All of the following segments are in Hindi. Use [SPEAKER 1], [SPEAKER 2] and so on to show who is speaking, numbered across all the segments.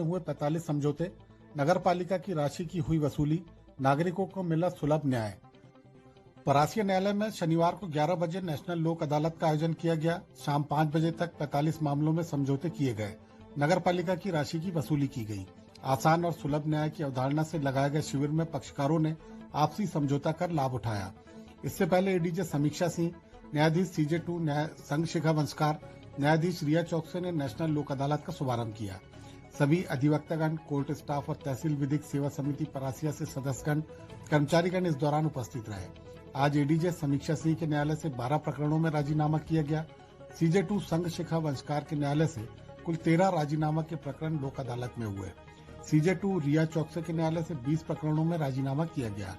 [SPEAKER 1] हुए 45 समझौते, नगर पालिका की राशि की हुई वसूली, नागरिकों को मिला सुलभ न्याय। परासिया न्यायालय में शनिवार को 11 बजे नेशनल लोक अदालत का आयोजन किया गया। शाम 5 बजे तक 45 मामलों में समझौते किए गए, नगर पालिका की राशि की वसूली की गई। आसान और सुलभ न्याय की अवधारणा से लगाए गए शिविर में पक्षकारों ने आपसी समझौता कर लाभ उठाया। इससे पहले एडीजे समीक्षा सिंह, न्यायाधीश CJ2 संघ शिखा वंशकार, न्यायाधीश रिया चौकसे ने नेशनल लोक अदालत का शुभारंभ किया। सभी अधिवक्तागण, कोर्ट स्टाफ और तहसील विधिक सेवा समिति परासिया से सदस्यगण, कर्मचारीगण इस दौरान उपस्थित रहे। आज एडीजे समीक्षा सिंह के न्यायालय से 12 प्रकरणों में राजीनामा किया गया। CJ2 संघ शिखा वंशकार के न्यायालय से कुल 13 राजीनामा के प्रकरण लोक अदालत में हुए। CJ2 रिया चौकसे के न्यायालय से 20 प्रकरणों में राजीनामा किया गया।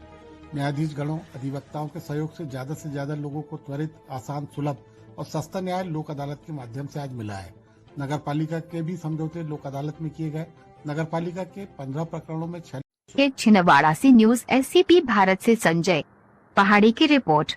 [SPEAKER 1] न्यायाधीश गणों, अधिवक्ताओं के सहयोग से ज्यादा लोगों को त्वरित, आसान, सुलभ और सस्ता न्याय लोक अदालत के माध्यम से आज मिला है। नगर पालिका के भी समझौते लोक अदालत में किए गए। नगर पालिका के 15 प्रकरणों में 6
[SPEAKER 2] छिंदवाड़ा से न्यूज SCP भारत से संजय पहाड़ी की रिपोर्ट।